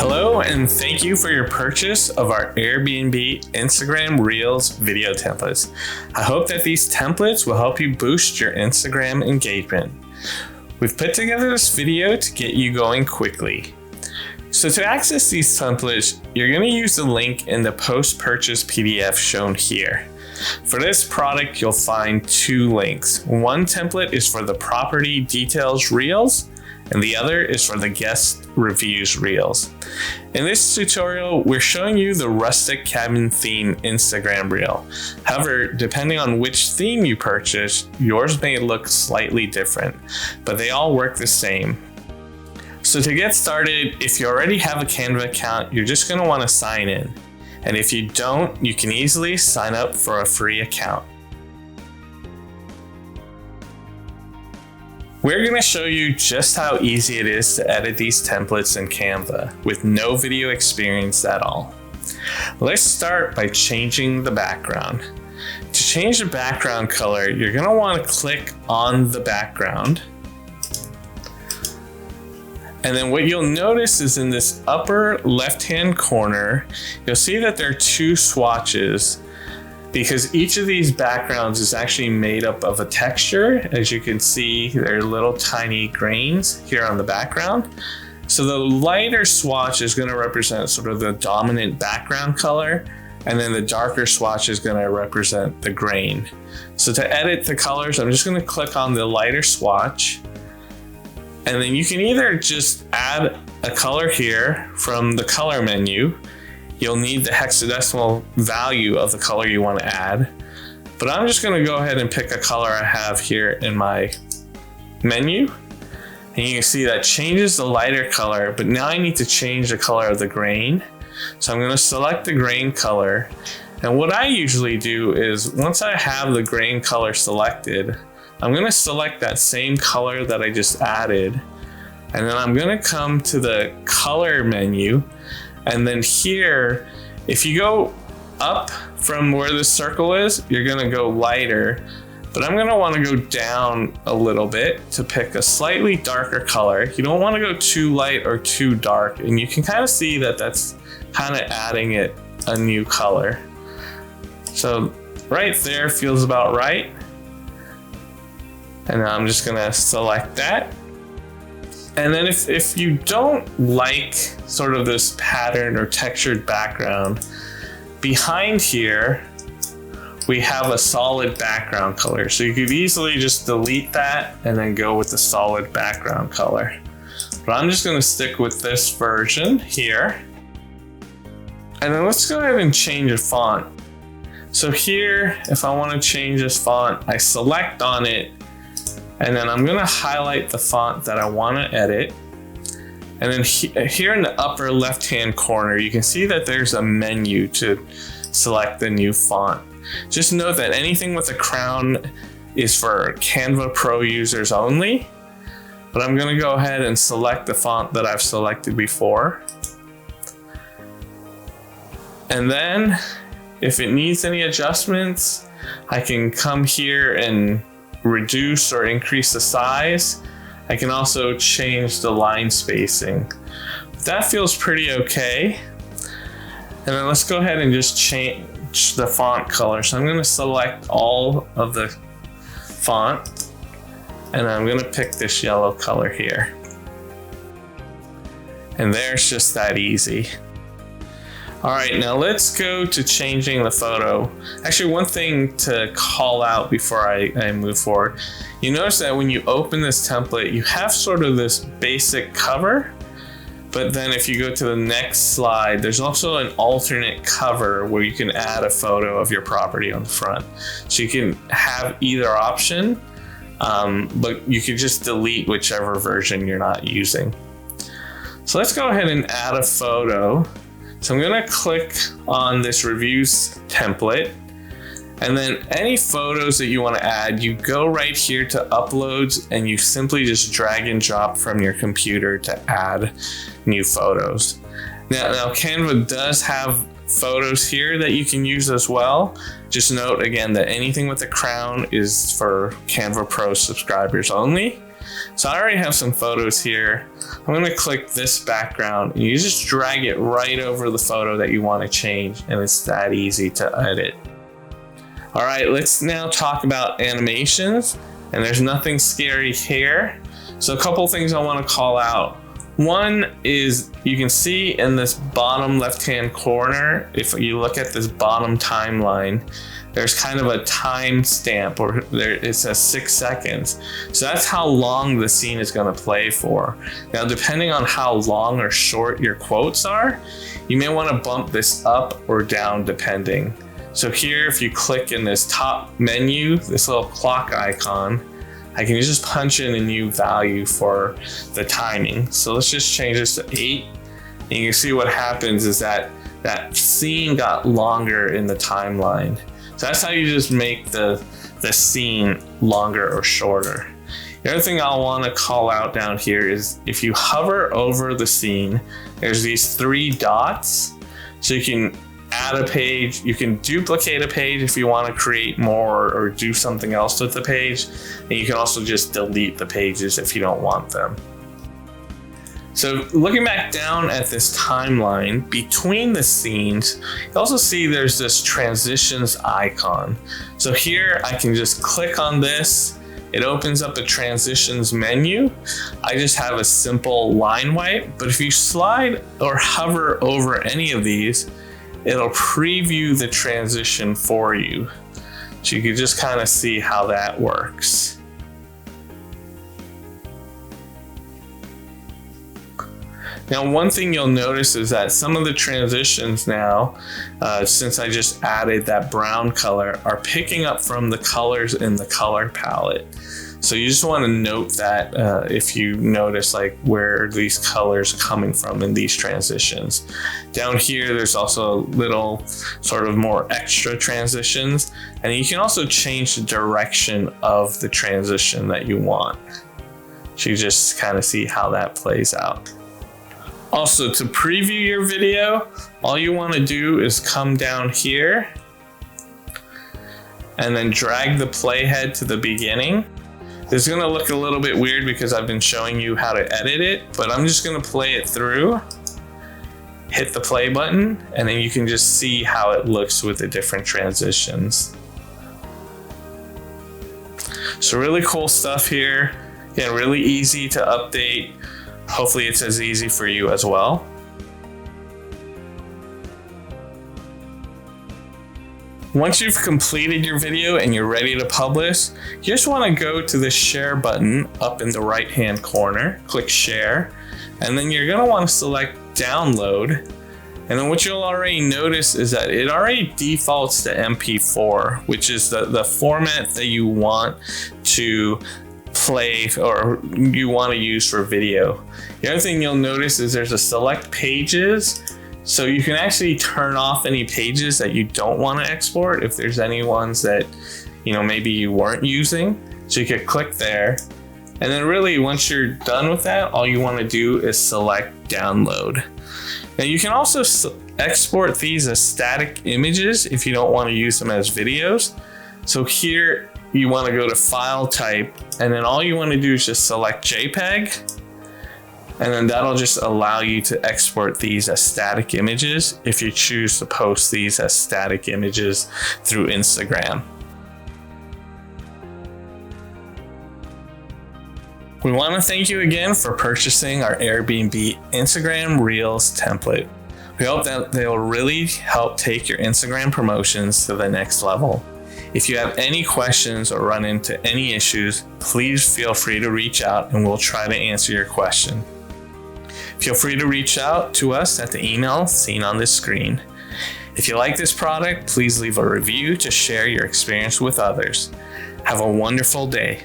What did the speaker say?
Hello, and thank you for your purchase of our Airbnb Instagram Reels video templates. I hope that these templates will help you boost your Instagram engagement. We've put together this video to get you going quickly. So to access these templates, you're going to use the link in the post-purchase PDF shown here. For this product, you'll find two links. One template is for the property details reels, and the other is for the guest reviews reels. In this tutorial, we're showing you the rustic cabin theme Instagram reel. However, depending on which theme you purchase, yours may look slightly different, but they all work the same. So to get started, if you already have a Canva account, you're just going to want to sign in. And if you don't, you can easily sign up for a free account. We're going to show you just how easy it is to edit these templates in Canva with no video experience at all. Let's start by changing the background. To change the background color, you're going to want to click on the background. And then what you'll notice is in this upper left-hand corner, you'll see that there are two swatches because each of these backgrounds is actually made up of a texture. As you can see, there are little tiny grains here on the background. So the lighter swatch is going to represent sort of the dominant background color, and then the darker swatch is going to represent the grain. So to edit the colors, I'm just going to click on the lighter swatch. And then you can either just add a color here from the color menu. You'll need the hexadecimal value of the color you want to add. But I'm just going to go ahead and pick a color I have here in my menu. And you can see that changes the lighter color, but now I need to change the color of the grain. So I'm going to select the grain color. And what I usually do is once I have the grain color selected, I'm going to select that same color that I just added, and then I'm going to come to the color menu, and then here, if you go up from where the circle is, you're going to go lighter, but I'm going to want to go down a little bit to pick a slightly darker color. You don't want to go too light or too dark, and you can kind of see that that's kind of adding it a new color. So right there feels about right. And I'm just gonna select that. And then if you don't like sort of this pattern or textured background, behind here, we have a solid background color. So you could easily just delete that and then go with the solid background color. But I'm just gonna stick with this version here. And then let's go ahead and change the font. So here, if I wanna change this font, I select on it, and then I'm gonna highlight the font that I wanna edit. And then here in the upper left-hand corner, you can see that there's a menu to select the new font. Just note that anything with a crown is for Canva Pro users only, but I'm gonna go ahead and select the font that I've selected before. And then if it needs any adjustments, I can come here and reduce or increase the size. I can also change the line spacing. That feels pretty okay. And then let's go ahead and just change the font color. So I'm going to select all of the font, and I'm going to pick this yellow color here. And there's just that easy. All right, now let's go to changing the photo. Actually, one thing to call out before I move forward, you notice that when you open this template, you have sort of this basic cover, but then if you go to the next slide, there's also an alternate cover where you can add a photo of your property on the front. So you can have either option, but you can just delete whichever version you're not using. So let's go ahead and add a photo. So I'm gonna click on this reviews template, and then any photos that you wanna add, you go right here to uploads, and you simply just drag and drop from your computer to add new photos. Now Canva does have photos here that you can use as well. Just note again that anything with a crown is for Canva Pro subscribers only. So I already have some photos here. I'm going to click this background and you just drag it right over the photo that you want to change, and it's that easy to edit. All right, let's now talk about animations, and there's nothing scary here. So a couple things I want to call out. One is you can see in this bottom left-hand corner, if you look at this bottom timeline, there's kind of a time stamp, or there it says 6 seconds. So that's how long the scene is going to play for. Now, depending on how long or short your quotes are, you may want to bump this up or down depending. So here, if you click in this top menu, this little clock icon, I can just punch in a new value for the timing. So let's just change this to 8. And you can see what happens is that scene got longer in the timeline. So that's how you just make the scene longer or shorter. The other thing I'll want to call out down here is if you hover over the scene, there's these 3 dots. So you can add a page, you can duplicate a page if you want to create more or do something else with the page, and you can also just delete the pages if you don't want them. So looking back down at this timeline between the scenes, you also see there's this transitions icon. So here I can just click on this. It opens up a transitions menu. I just have a simple line wipe, but if you slide or hover over any of these, it'll preview the transition for you. So you can just kind of see how that works. Now, one thing you'll notice is that some of the transitions now, since I just added that brown color, are picking up from the colors in the color palette. So you just want to note that if you notice like where these colors are coming from in these transitions. Down here, there's also little sort of more extra transitions, and you can also change the direction of the transition that you want. So you just kind of see how that plays out. Also, to preview your video, all you want to do is come down here and then drag the playhead to the beginning. This is going to look a little bit weird because I've been showing you how to edit it, but I'm just going to play it through, hit the play button, and then you can just see how it looks with the different transitions. So really cool stuff here. Again, really easy to update. Hopefully it's as easy for you as well. Once you've completed your video and you're ready to publish, you just want to go to the share button up in the right hand corner, click share, and then you're going to want to select download. And then what you'll already notice is that it already defaults to MP4, which is the format that you want to play or you want to use for video. The other thing you'll notice is there's a select pages. So you can actually turn off any pages that you don't want to export if there's any ones that, you know, maybe you weren't using. So you could click there. And then really once you're done with that, all you want to do is select download. Now you can also export these as static images if you don't want to use them as videos. So here you want to go to file type, and then all you want to do is just select JPEG. And then that'll just allow you to export these as static images if you choose to post these as static images through Instagram. We want to thank you again for purchasing our Airbnb Instagram Reels template. We hope that they will really help take your Instagram promotions to the next level. If you have any questions or run into any issues, please feel free to reach out and we'll try to answer your question. Feel free to reach out to us at the email seen on this screen. If you like this product, please leave a review to share your experience with others. Have a wonderful day.